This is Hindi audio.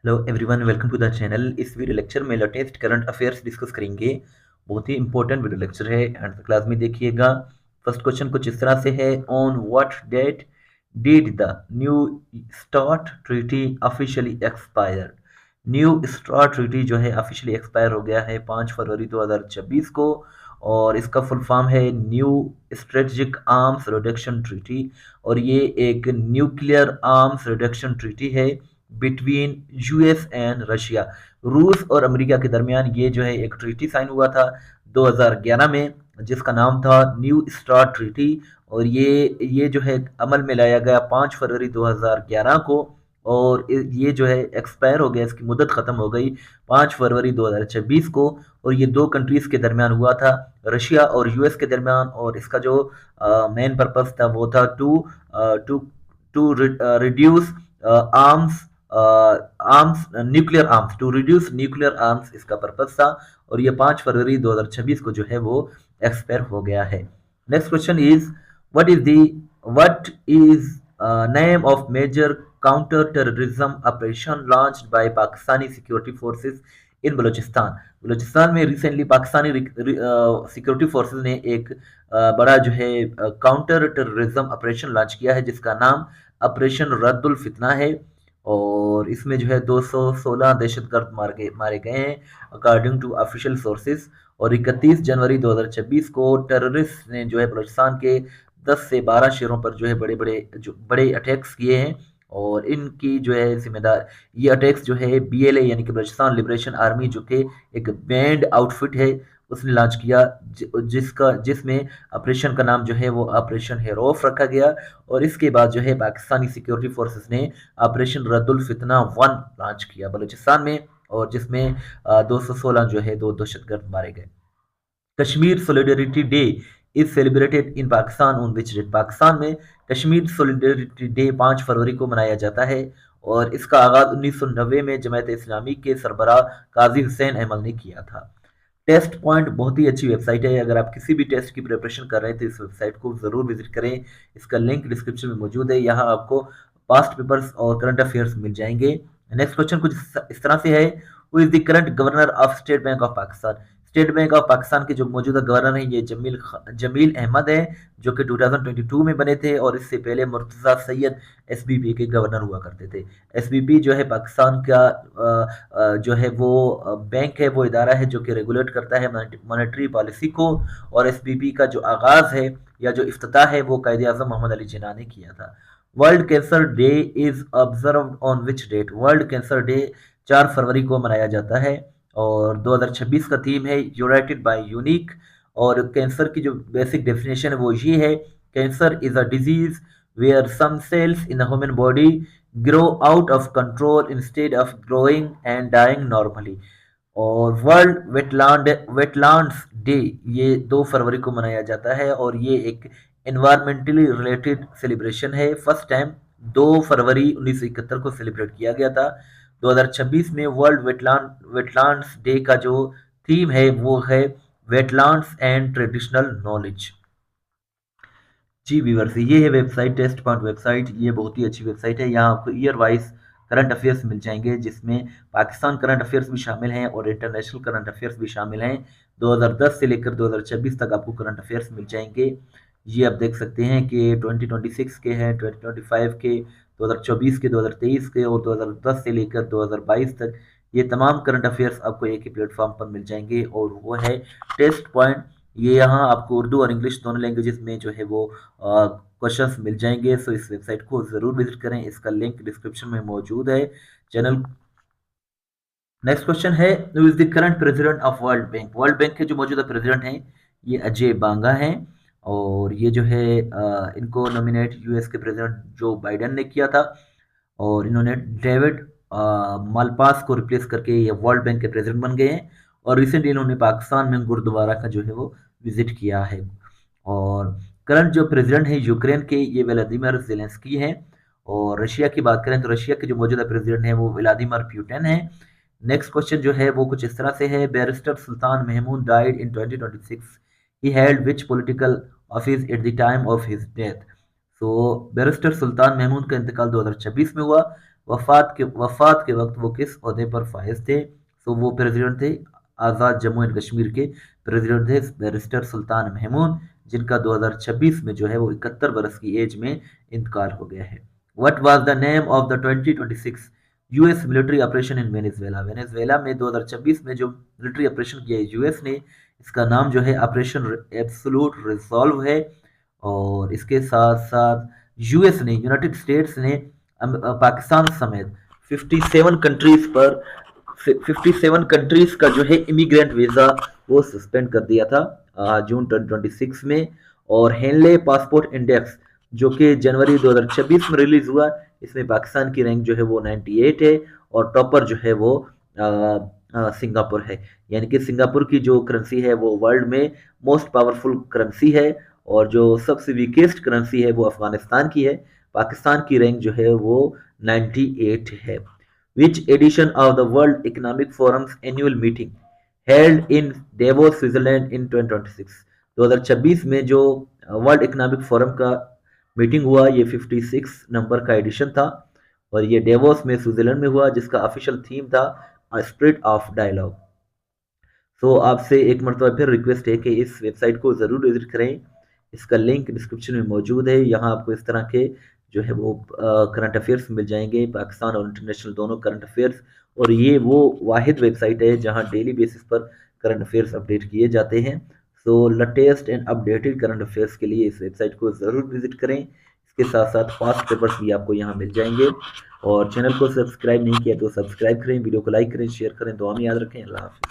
Hello everyone, welcome to the channel. इस वीडियो लेक्चर में लेटेस्ट करंट अफेयर्स डिस्कस करेंगे। बहुत ही इंपॉर्टेंट वीडियो लेक्चर है, एंड क्लास में देखिएगा। फर्स्ट क्वेश्चन कुछ इस तरह से है, on what date did the new START treaty officially expire. New START treaty जो है ऑफिशियली एक्सपायर हो गया है 5 फरवरी 2026 को, और इसका फुल फॉर्म है new strategic arms reduction treaty. और ये एक न्यूक्लियर आर्म्स रिडक्शन ट्रीटी है बिटवीन यूएस एंड रशिया। रूस और अमेरिका के दरमियान ये जो है एक ट्रीटी साइन हुआ था 2011 में, जिसका नाम था न्यू स्टार्ट ट्रीटी। और ये जो है अमल में लाया गया 5 फरवरी 2011 को, और ये जो है एक्सपायर हो गया, इसकी मुद्दत ख़त्म हो गई 5 फरवरी 2026 को। और ये दो कंट्रीज़ के दरमियान हुआ था, रशिया और यूएस के दरमियान। और इसका जो मेन पर्पस था वो था to to reduce arms arms nuclear arms, to reduce nuclear arms इसका पर्पस था। और ये 5 फरवरी 2026 को जो है वो एक्सपायर हो गया है। Next question is, what is name of major counter terrorism operation launched by Pakistani security forces in Balochistan. Balochistan में रिसेंटली पाकिस्तानी सिक्योरिटी फोर्सेस ने एक बड़ा जो है काउंटर टेररिज्म ऑपरेशन लॉन्च किया है, जिसका नाम ऑपरेशन रद्दुल फितना है। और इसमें जो है 216 दहशतगर्द मारे गए हैं अकॉर्डिंग टू ऑफिशियल सोर्सेज। और 31 जनवरी 2026 को टेररिस्ट ने जो है बलूचिस्तान के 10 से 12 शहरों पर जो है बड़े अटैक्स किए हैं। और इनकी जो है जिम्मेदार, ये अटैक्स जो है बीएलए यानी कि बलूचिस्तान लिबरेशन आर्मी, जो कि एक बैंड आउटफिट है, उसने लॉन्च किया, जिसमें ऑपरेशन का नाम जो है वो ऑपरेशन हेरोफ रखा गया। और इसके बाद जो है पाकिस्तानी सिक्योरिटी फोर्सेस ने ऑपरेशन रद्दुल फितना 1 लॉन्च किया बलूचिस्तान में, और जिसमें 216 जो है दो दहशतगर्द मारे गए। Kashmir solidarity day is celebrated in Pakistan on which date. Pakistan में कश्मीर सोलिडरिटी डे 5 फरवरी को मनाया जाता है, और इसका आगाज 1990 में जमात इस्लामी के सरबराह काजी हुसैन अहमद ने किया था। टेस्ट पॉइंट बहुत ही अच्छी वेबसाइट है, अगर आप किसी भी टेस्ट की प्रिपरेशन कर रहे हैं तो इस वेबसाइट को ज़रूर विजिट करें। इसका लिंक डिस्क्रिप्शन में मौजूद है, यहाँ आपको पास्ट पेपर्स और करंट अफेयर्स मिल जाएंगे। नेक्स्ट क्वेश्चन कुछ इस तरह से है, who is the current governor of state bank of Pakistan. State bank of Pakistan के जो मौजूदा गवर्नर हैं ये जमील अहमद हैं, जो कि 2022 में बने थे। और इससे पहले मुर्तज़ा सैयद एसबीपी के गवर्नर हुआ करते थे। एसबीपी जो है पाकिस्तान का जो है वो बैंक है, वो इदारा है जो कि रेगुलेट करता है मॉनेटरी पॉलिसी को। और एसबीपी का जो आगाज़ है या जो इफ्तिताह है वो कायदे आज़म मोहम्मद अली जिन्ना ने किया था। World cancer day is observed on which date. World cancer day 4 फरवरी को मनाया जाता है, और 2026 का थीम है यूनाइटेड बाय यूनिक। और कैंसर की जो बेसिक डेफिनेशन है वो ये है, cancer is a disease where some cells in the human body grow out of control instead of growing and dying normally. और वर्ल्ड वेटलैंड्स डे ये 2 फरवरी को मनाया जाता है, और ये एक एनवायरमेंटली रिलेटेड सेलिब्रेशन है। फर्स्ट टाइम 2 फरवरी 1971 को सेलिब्रेट किया गया था। 2026 में वर्ल्ड वेटलैंड्स डे का जो थीम है वो है वेटलैंड्स एंड ट्रेडिशनल नॉलेज। जी व्यूअर्स, ये है वेबसाइट टेस्ट पॉइंट वेबसाइट। ये बहुत ही अच्छी वेबसाइट है, यहाँ आपको ईयर वाइज करंट अफेयर्स मिल जाएंगे, जिसमें पाकिस्तान करंट अफेयर्स भी शामिल हैं और इंटरनेशनल करंट अफेयर्स भी शामिल हैं। 2010 से लेकर 2026 तक आपको करंट अफेयर्स मिल जाएंगे। ये आप देख सकते हैं कि 2026 के हैं, 2025 के, 2024 के, 2023 के, और 2010 से लेकर 2022 तक ये तमाम करंट अफेयर्स आपको एक ही प्लेटफॉर्म पर मिल जाएंगे, और वो है टेस्ट पॉइंट। ये यहाँ आपको उर्दू और इंग्लिश दोनों लैंग्वेजेस में जो है वो क्वेश्चंस मिल जाएंगे। सो इस वेबसाइट को ज़रूर विजिट करें, इसका लिंक डिस्क्रिप्शन में मौजूद है चैनल। नेक्स्ट क्वेश्चन है, who is the current president of world bank. World bank के जो मौजूदा प्रेसिडेंट हैं ये अजय बांगा हैं, और ये जो है इनको नॉमिनेट यूएस के प्रेसिडेंट जो बाइडेन ने किया था, और इन्होंने डेविड मालपास को रिप्लेस करके ये वर्ल्ड बैंक के प्रेसिडेंट बन गए हैं। और रिसेंटली इन्होंने पाकिस्तान में गुरुद्वारा का जो है वो विजिट किया है। और करंट जो प्रेसिडेंट है यूक्रेन के, ये व्लादिमीर ज़ेलेंस्की हैं। और रशिया की बात करें तो रशिया के जो मौजूदा प्रेसिडेंट हैं वो व्लादिमीर पुतिन हैं। नेक्स्ट क्वेश्चन जो है वो कुछ इस तरह से है, barrister Sultan Mahmood died in 2026, he held which political office at the time of his death. तो बैरिस्टर सुल्तान महमूद का इंतकाल 2026 में हुआ। वफात के वक्त वो किस ओहदे पर फाइज थे? तो वो प्रेसिडेंट थे, आज़ाद जम्मू एंड कश्मीर के प्रेसिडेंट थे बैरिस्टर सुल्तान महमूद, जिनका 2026 में जो है वो 71 बरस की एज में इंतकाल हो गया है। What was the name of the 2026 US military operation in Venezuela? Venezuela में 2026 में जो मिलिट्री ऑपरेशन किया है यूएस ने, इसका नाम जो है ऑपरेशन एब्सोल्यूट रिजॉल्व है। और इसके साथ साथ यूएस ने, यूनाइटेड स्टेट्स ने पाकिस्तान समेत 57 कंट्रीज पर 57 कंट्रीज का जो है इमिग्रेंट वीजा वो सस्पेंड कर दिया था जून 2026 में। और हेनले पासपोर्ट इंडेक्स जो कि जनवरी 2026 में रिलीज हुआ, इसमें पाकिस्तान की रैंक जो है वो 98 है और टॉपर जो है वो सिंगापुर है। यानी कि सिंगापुर की जो करेंसी है वो वर्ल्ड में मोस्ट पावरफुल करेंसी है और जो सबसे वीकेस्ट करेंसी है वो अफगानिस्तान की है। पाकिस्तान की रैंक जो है वो 98 है। Which edition of the World Economic Forum's annual meeting held in Davos, Switzerland in 2026? 2026 में जो वर्ल्ड इकोनॉमिक फोरम का मीटिंग हुआ, ये 56 नंबर का एडिशन था और ये डेवोस में स्विट्जरलैंड में हुआ, जिसका ऑफिशियल थीम था स्पिरिट ऑफ डायलॉग। तो आपसे एक मरतबा फिर रिक्वेस्ट है कि इस वेबसाइट को ज़रूर विजिट करें। इसका लिंक डिस्क्रिप्शन में मौजूद है। यहाँ आपको इस तरह के जो है वो करंट अफेयर्स मिल जाएंगे, पाकिस्तान और इंटरनेशनल दोनों करंट अफेयर्स। और ये वो वाहिद वेबसाइट है जहाँ डेली बेसिस पर करंट अफेयर्स अपडेट किए जाते हैं। So latest and updated current affairs के लिए इस वेबसाइट को ज़रूर विजिट करें। इसके साथ साथ पास्ट पेपर्स भी आपको यहाँ मिल जाएंगे। और चैनल को सब्सक्राइब नहीं किया तो सब्सक्राइब करें, वीडियो को लाइक करें, शेयर करें। दुआ में याद रखें। अल्लाह हाफिज़।